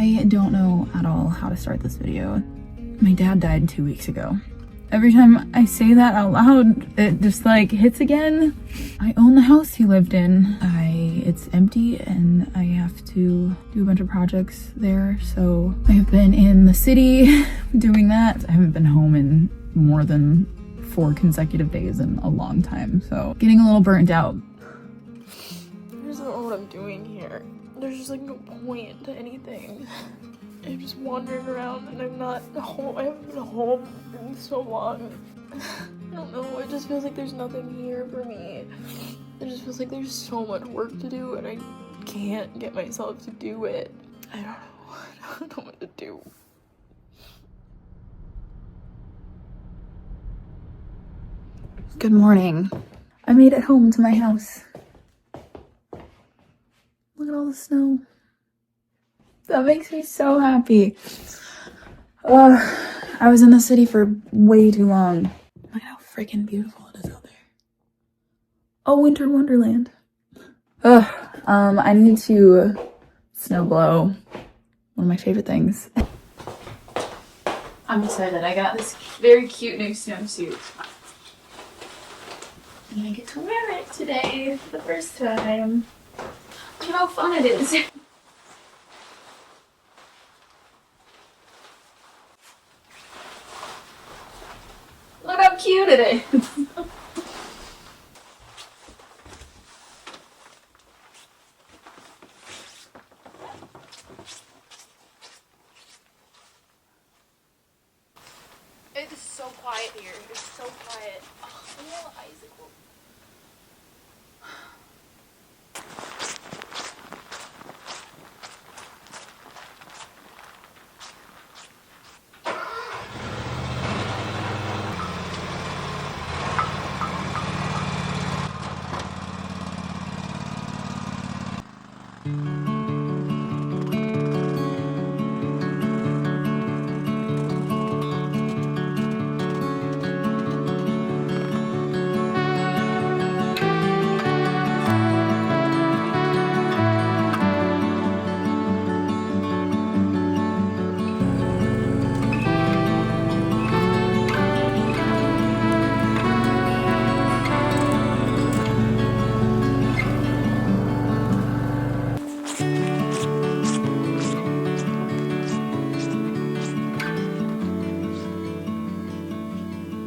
I don't know at all how to start this video. My dad died 2 weeks ago. Every time I say that out loud, it just like hits again. I own the house he lived in. It's empty and I have to do a bunch of projects there. So I have been in the city doing that. I haven't been home in more than 4 consecutive days in a long time. So getting a little burnt out. I just don't know what I'm doing here. There's just like no point to anything. I'm just wandering around and I'm not home. I haven't been home in so long. I don't know, it just feels like there's nothing here for me. It just feels like there's so much work to do and I can't get myself to do it. I don't know. I don't know what to do. Good morning. I made it home to my house. Look at all the snow. That makes me so happy. I was in the city for way too long. Look at how freaking beautiful it is out there. Oh, winter wonderland. I need to snowblow. One of my favorite things. I'm excited. I got this very cute new snowsuit. And I get to wear it today for the first time. Look at how fun it is. Look how cute it is. It is so quiet here. It's so quiet. Oh, little icicle.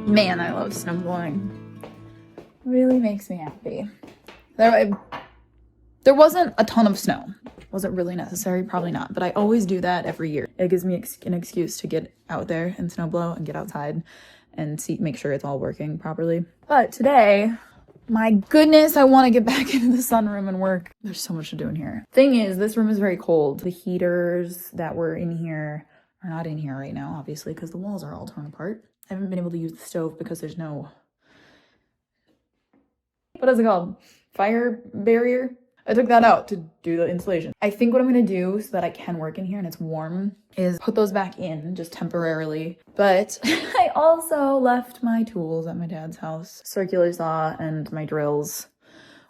Man, I love snowblowing. Really makes me happy. There wasn't a ton of snow. Was it really necessary? Probably not. But I always do that every year. It gives me an excuse to get out there and snowblow and get outside and make sure it's all working properly. But today, my goodness, I want to get back into the sunroom and work. There's so much to do in here. Thing is, this room is very cold. The heaters that were in here are not in here right now, obviously, because the walls are all torn apart. I haven't been able to use the stove because there's no, what is it called? Fire barrier? I took that out to do the insulation. I think what I'm gonna do so that I can work in here and it's warm is put those back in just temporarily. But I also left my tools at my dad's house. Circular saw and my drills,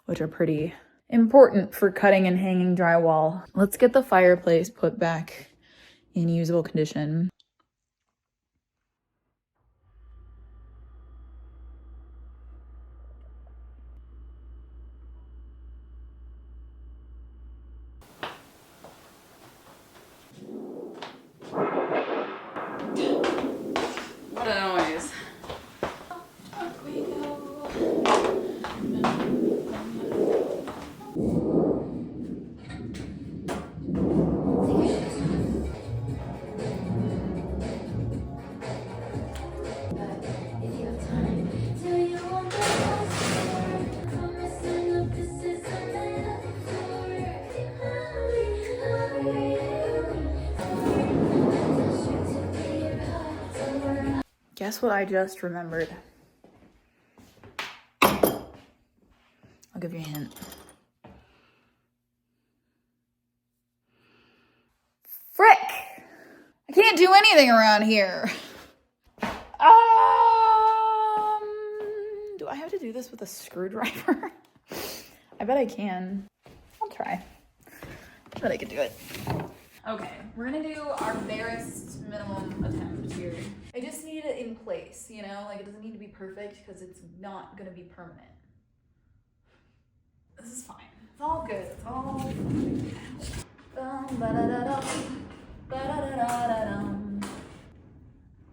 which are pretty important for cutting and hanging drywall. Let's get the fireplace put back in usable condition. What a noise. Up we go. Guess what I just remembered? I'll give you a hint. Frick! I can't do anything around here. Do I have to do this with a screwdriver? I bet I can. I'll try. I bet I can do it. Okay, we're gonna do our barest minimum attempt here. I just need it in place, you know? Like, it doesn't need to be perfect because it's not gonna be permanent. This is fine. It's all good. It's all good.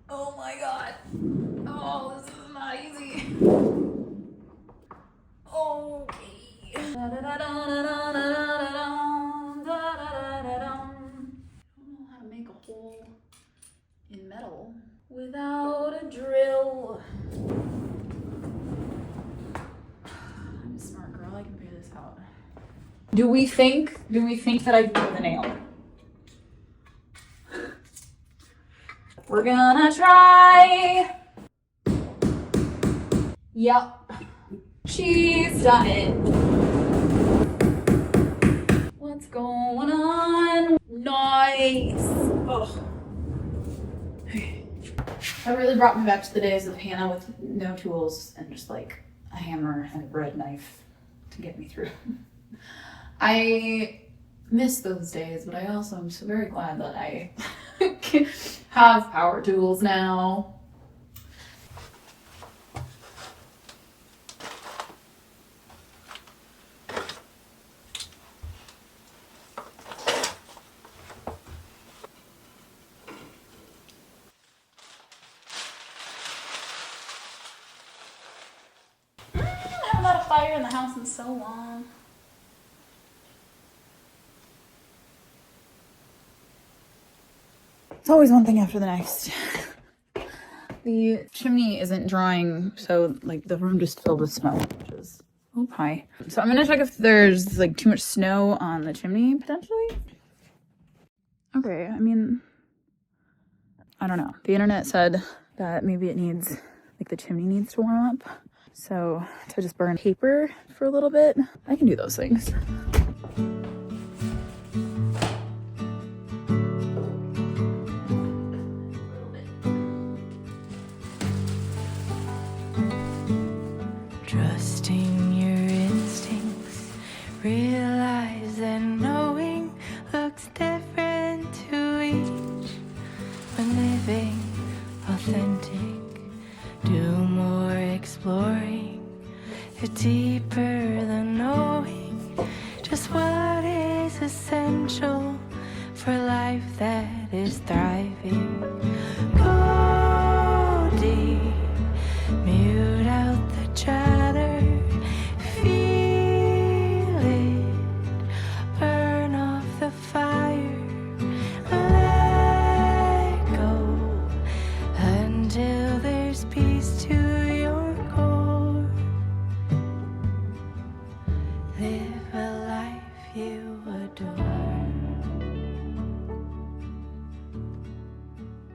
Oh my god. Oh, this is not easy. Okay. I don't know how to make a hole in metal without a drill. I'm a smart girl, I can figure this out. Do we think that I can do the nail? We're gonna try. Yep. She's done it. What's going on? Nice. Oh. That really brought me back to the days of Hannah with no tools and just like a hammer and a bread knife to get me through. I miss those days, but I also am so very glad that I have power tools now. I haven't had a fire in the house in so long. It's always one thing after the next. The chimney isn't drying, so like the room just filled with snow, which is, oh hi. So I'm gonna check if there's like too much snow on the chimney potentially. Okay, I mean, I don't know. The internet said that maybe it needs, like the chimney needs to warm up. So to just burn paper for a little bit, I can do those things. Trusting your instincts, realize that knowing looks different to each. When living authentic, do more exploring, it's deeper than knowing just what is essential for life that is thriving. Go deep, mute out the chatter, feel it, burn off the fire, let go until there's peace to your core. Live a life you adore.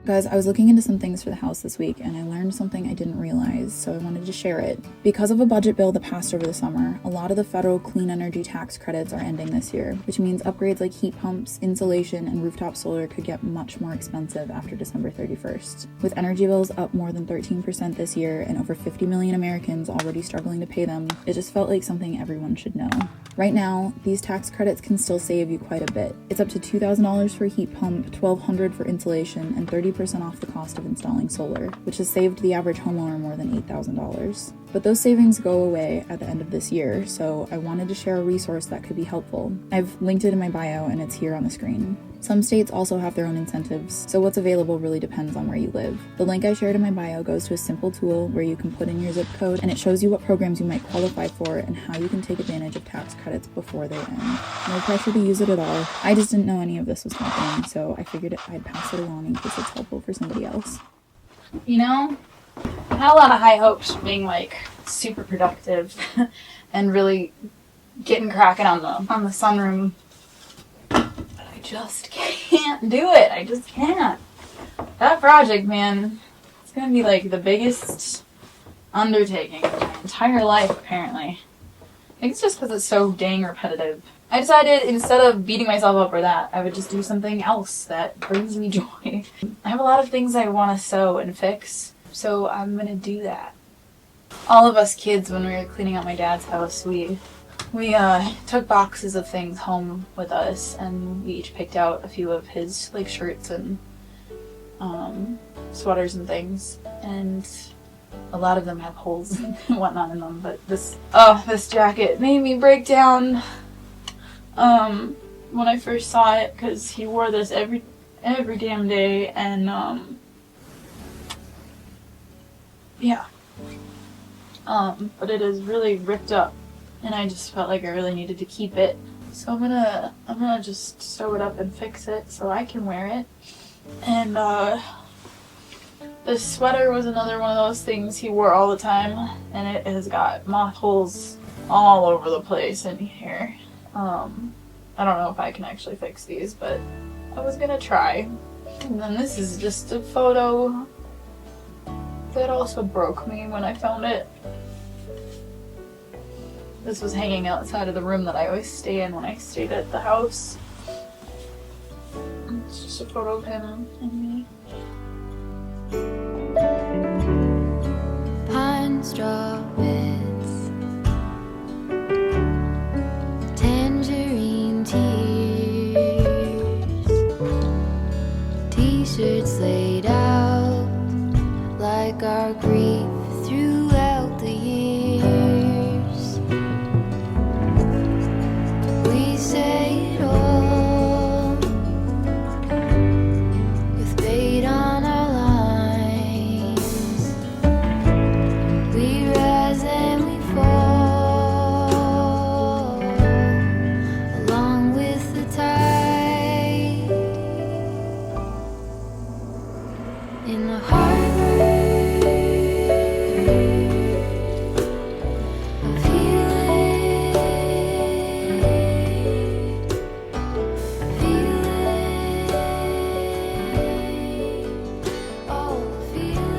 Guys, I was looking into some things for the house this week and I learned something I didn't realize, so I wanted to share it. Because of a budget bill that passed over the summer, a lot of the federal clean energy tax credits are ending this year, which means upgrades like heat pumps, insulation, and rooftop solar could get much more expensive after December 31st. With energy bills up more than 13% this year and over 50 million Americans already struggling to pay them, it just felt like something everyone should know. Right now, these tax credits can still save you quite a bit. It's up to $2,000 for a heat pump, $1,200 for insulation, and 30% off the cost of installing solar, which has saved the average homeowner more than $8,000. But those savings go away at the end of this year, so I wanted to share a resource that could be helpful. I've linked it in my bio and it's here on the screen. Some states also have their own incentives, so what's available really depends on where you live. The link I shared in my bio goes to a simple tool where you can put in your zip code and it shows you what programs you might qualify for and how you can take advantage of tax credits before they end. No pressure to use it at all. I just didn't know any of this was happening, so I figured I'd pass it along in case it's helpful for somebody else. You know, I had a lot of high hopes for being like super productive and really getting cracking on the sunroom. I just can't do it. I just can't. That project, man, it's gonna be like the biggest undertaking of my entire life, apparently. I think it's just because it's so dang repetitive. I decided instead of beating myself up for that, I would just do something else that brings me joy. I have a lot of things I want to sew and fix, so I'm gonna do that. All of us kids, when we were cleaning out my dad's house, we we took boxes of things home with us, and we each picked out a few of his like shirts and sweaters and things, and a lot of them have holes and whatnot in them, but this jacket made me break down when I first saw it, because he wore this every damn day, and yeah. But it is really ripped up, and I just felt like I really needed to keep it. So I'm gonna just sew it up and fix it so I can wear it. And this sweater was another one of those things he wore all the time, and it has got moth holes all over the place in here. I don't know if I can actually fix these, but I was gonna try. And then this is just a photo that also broke me when I found it. This was hanging outside of the room that I always stay in when I stayed at the house. It's just a photo of him and me. Pine straw beds, tangerine tears, t-shirts laid out like our grief throughout the years. We say it all with bait on our lines. We rise and we fall along with the tide in the harbor of healing, all the feelings.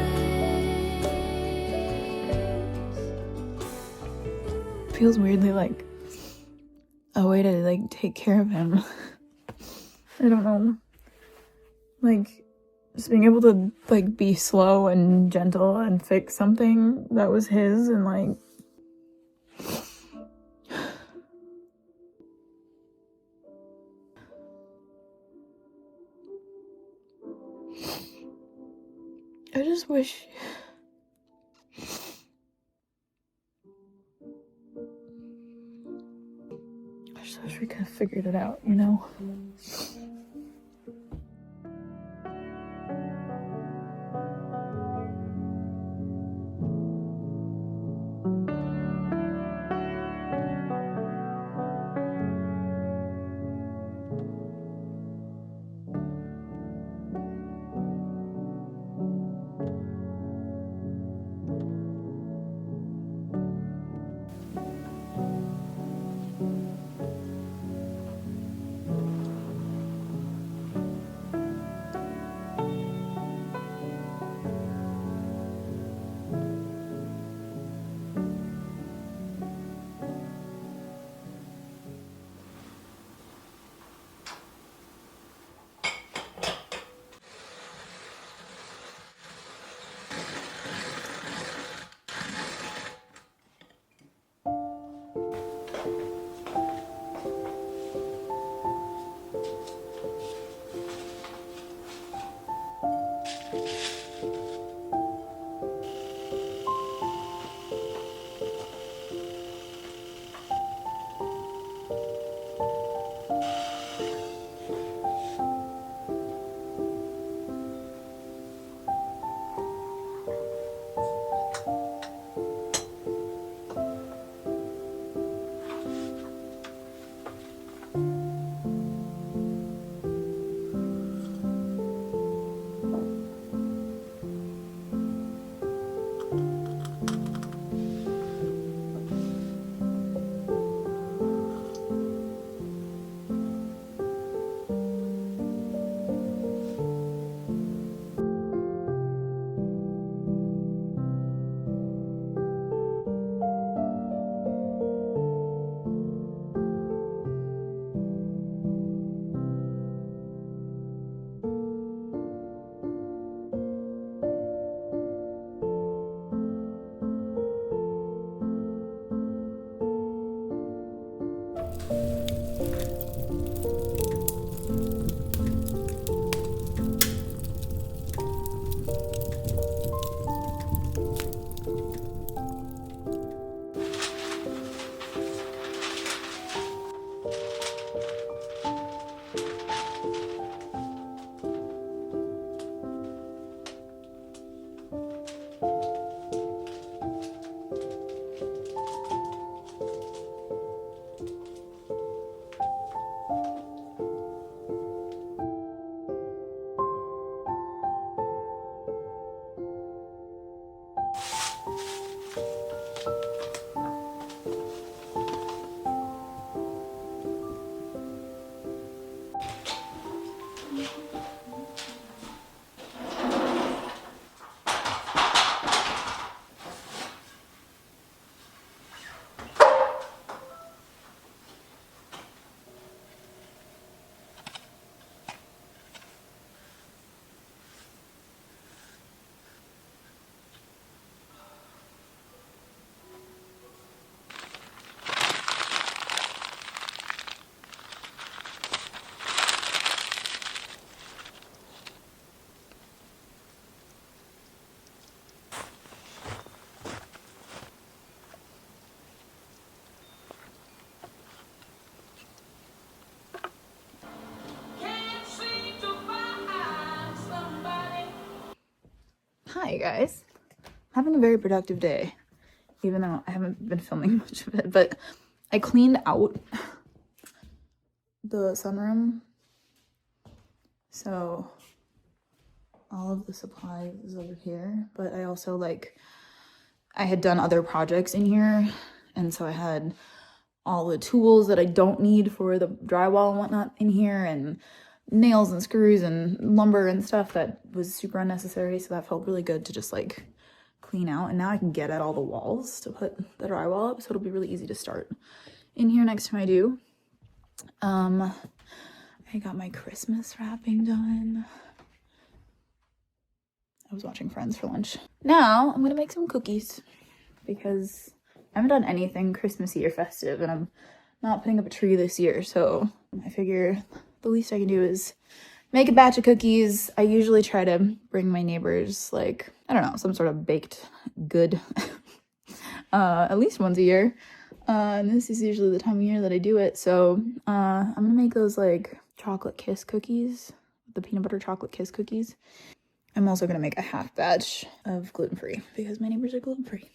Feels weirdly like a way to like take care of him. I don't know. Like just being able to like be slow and gentle and fix something that was his, and like I just wish we could have figured it out, you know? Hi guys, having a very productive day, even though I haven't been filming much of it, but I cleaned out the sunroom, so all of the supplies is over here, but I also I had done other projects in here, and so I had all the tools that I don't need for the drywall and whatnot in here, and nails and screws and lumber and stuff that was super unnecessary, so that felt really good to just clean out. And now I can get at all the walls to put the drywall up, so it'll be really easy to start in here next time I do. I got my Christmas wrapping done. I was watching Friends for lunch. Now I'm gonna make some cookies because I haven't done anything Christmassy or festive, and I'm not putting up a tree this year, so I figure the least I can do is make a batch of cookies. I usually try to bring my neighbors, I don't know, some sort of baked good at least once a year. And this is usually the time of year that I do it. So I'm gonna make those chocolate kiss cookies, the peanut butter chocolate kiss cookies. I'm also gonna make a half batch of gluten-free because my neighbors are gluten-free.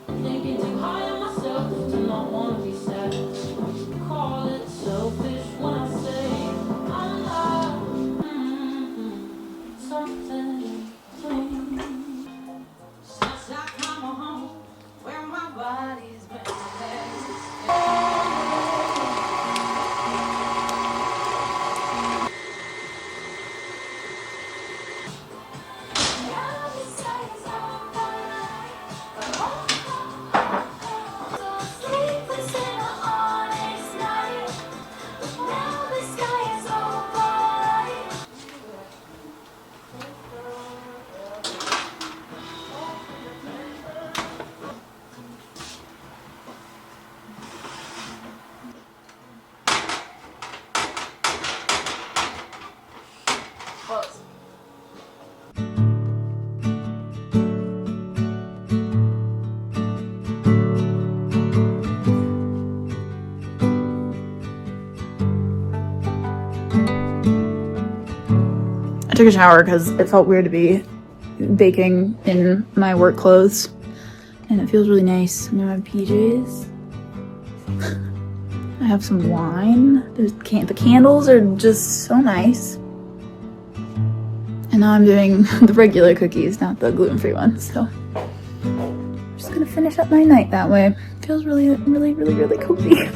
Thinking too high on myself to not want to be sad. Call it selfish when I say I love something clean. Since I come home, where my body's been I took a shower because it felt weird to be baking in my work clothes, and it feels really nice. I'm gonna have PJs. I have some wine. The candles are just so nice. And now I'm doing the regular cookies, not the gluten-free ones. So I'm just gonna finish up my night that way. Feels really, really, really, really cozy.